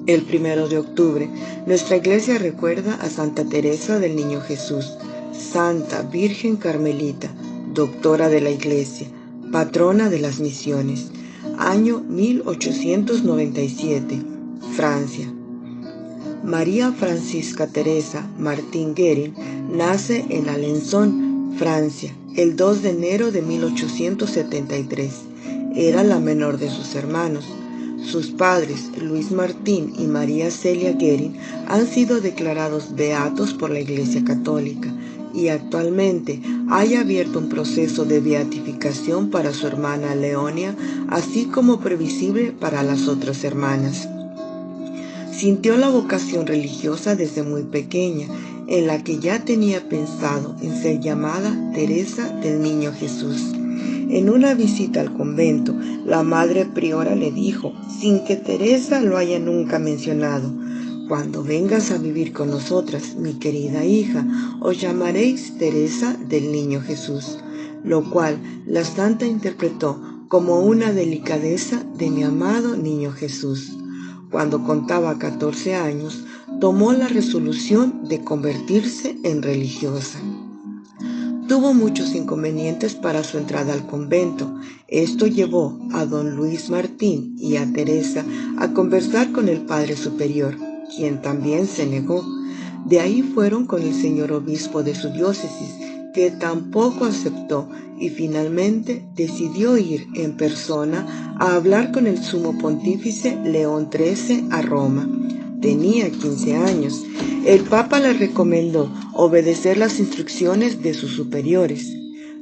El 1 de octubre, nuestra iglesia recuerda a Santa Teresa del Niño Jesús, Santa Virgen Carmelita, doctora de la Iglesia, patrona de las misiones. Año 1897, Francia. María Francisca Teresa Martín Guerin nace en Alençon, Francia, el 2 de enero de 1873. Era la menor de sus hermanos. Sus padres, Luis Martín y María Celia Guerin, han sido declarados beatos por la Iglesia Católica y actualmente hay abierto un proceso de beatificación para su hermana Leonia, así como previsible para las otras hermanas. Sintió la vocación religiosa desde muy pequeña, en la que ya tenía pensado en ser llamada Teresa del Niño Jesús. En una visita al convento, la madre priora le dijo, sin que Teresa lo haya nunca mencionado: «Cuando vengas a vivir con nosotras, mi querida hija, os llamaréis Teresa del Niño Jesús», lo cual la santa interpretó como una delicadeza de mi amado Niño Jesús. Cuando contaba 14 años, tomó la resolución de convertirse en religiosa. Tuvo muchos inconvenientes para su entrada al convento. Esto llevó a don Luis Martín y a Teresa a conversar con el Padre Superior, quien también se negó. De ahí fueron con el señor obispo de su diócesis, que tampoco aceptó, y finalmente decidió ir en persona a hablar con el sumo pontífice León XIII a Roma. Tenía 15 años. El Papa le recomendó obedecer las instrucciones de sus superiores.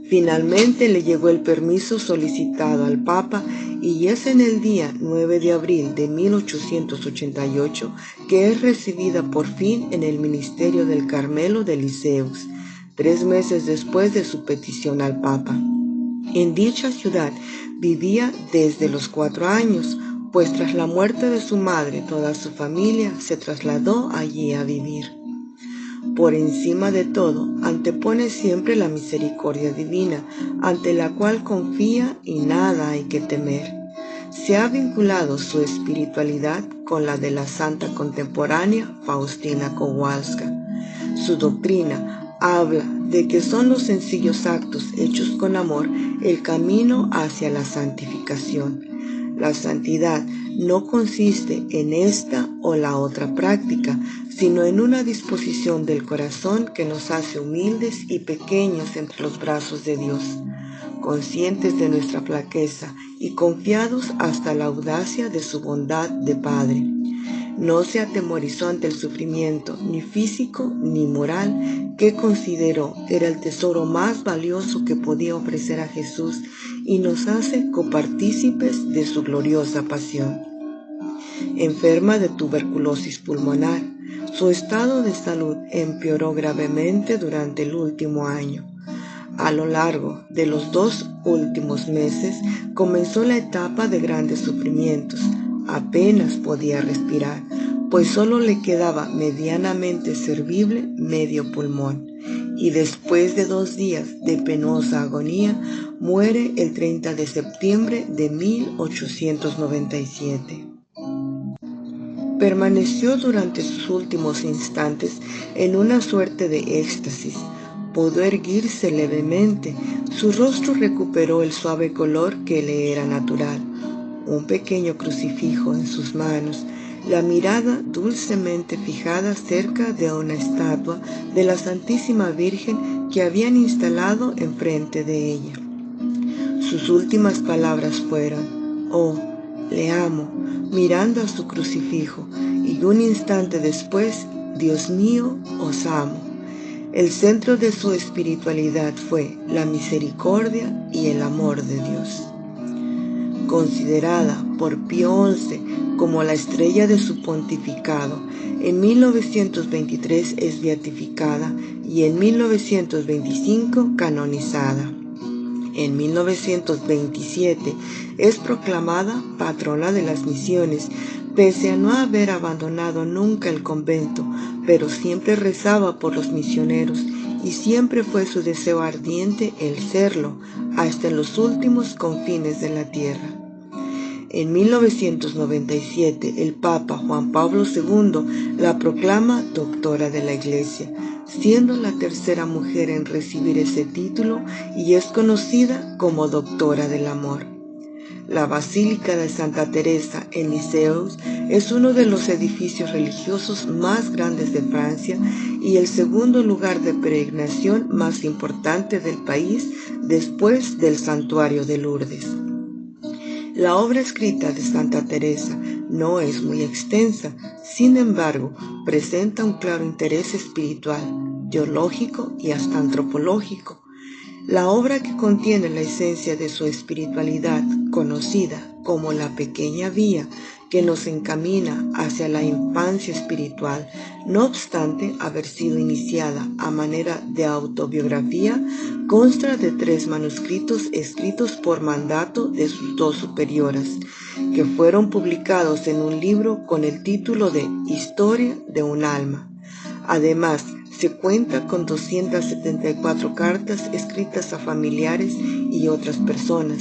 Finalmente le llegó el permiso solicitado al Papa y es en el día 9 de abril de 1888 que es recibida por fin en el ministerio del Carmelo de Liceus, 3 meses después de su petición al Papa. En dicha ciudad vivía desde los 4 años, pues tras la muerte de su madre toda su familia se trasladó allí a vivir. Por encima de todo, antepone siempre la misericordia divina, ante la cual confía y nada hay que temer. Se ha vinculado su espiritualidad con la de la santa contemporánea Faustina Kowalska. Su doctrina habla de que son los sencillos actos hechos con amor el camino hacia la santificación. La santidad no consiste en esta o la otra práctica, sino en una disposición del corazón que nos hace humildes y pequeños entre los brazos de Dios, conscientes de nuestra flaqueza y confiados hasta la audacia de su bondad de Padre. No se atemorizó ante el sufrimiento, ni físico ni moral, que consideró era el tesoro más valioso que podía ofrecer a Jesús, y nos hace copartícipes de su gloriosa pasión. Enferma de tuberculosis pulmonar, su estado de salud empeoró gravemente durante el último año. A lo largo de los 2 últimos meses comenzó la etapa de grandes sufrimientos. Apenas podía respirar, pues solo le quedaba medianamente servible medio pulmón, y después de 2 días de penosa agonía, muere el 30 de septiembre de 1897. Permaneció durante sus últimos instantes en una suerte de éxtasis. Pudo erguirse levemente, su rostro recuperó el suave color que le era natural, un pequeño crucifijo en sus manos, la mirada dulcemente fijada cerca de una estatua de la Santísima Virgen que habían instalado enfrente de ella. Sus últimas palabras fueron: «Oh, le amo», mirando a su crucifijo, y un instante después: «Dios mío, os amo». El centro de su espiritualidad fue la misericordia y el amor de Dios. Considerada por Pío XI como la estrella de su pontificado, en 1923 es beatificada y en 1925 canonizada. En 1927 es proclamada patrona de las misiones, pese a no haber abandonado nunca el convento, pero siempre rezaba por los misioneros y siempre fue su deseo ardiente el serlo hasta en los últimos confines de la tierra. En 1997, el Papa Juan Pablo II la proclama doctora de la Iglesia, siendo la tercera mujer en recibir ese título y es conocida como doctora del amor. La Basílica de Santa Teresa en Lisieux es uno de los edificios religiosos más grandes de Francia y el segundo lugar de peregrinación más importante del país después del Santuario de Lourdes. La obra escrita de Santa Teresa no es muy extensa, sin embargo, presenta un claro interés espiritual, teológico y hasta antropológico. La obra, que contiene la esencia de su espiritualidad, conocida como la pequeña vía que nos encamina hacia la infancia espiritual, no obstante haber sido iniciada a manera de autobiografía, consta de 3 manuscritos escritos por mandato de sus 2 superioras, que fueron publicados en un libro con el título de Historia de un alma. Además, se cuenta con 274 cartas escritas a familiares y otras personas,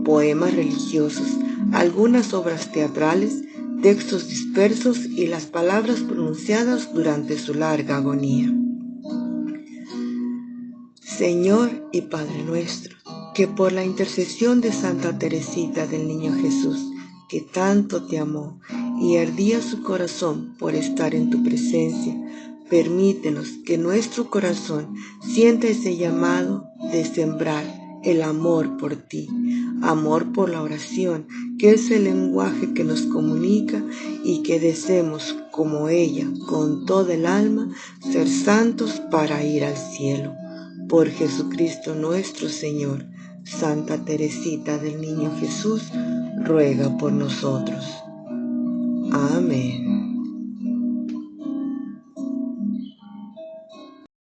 poemas religiosos, algunas obras teatrales, textos dispersos y las palabras pronunciadas durante su larga agonía. Señor y Padre nuestro, que por la intercesión de Santa Teresita del Niño Jesús, que tanto te amó y ardía su corazón por estar en tu presencia, permítenos que nuestro corazón sienta ese llamado de sembrar el amor por ti, amor por la oración, que es el lenguaje que nos comunica, y que deseemos, como ella, con toda el alma, ser santos para ir al cielo. Por Jesucristo nuestro Señor. Santa Teresita del Niño Jesús, ruega por nosotros. Amén.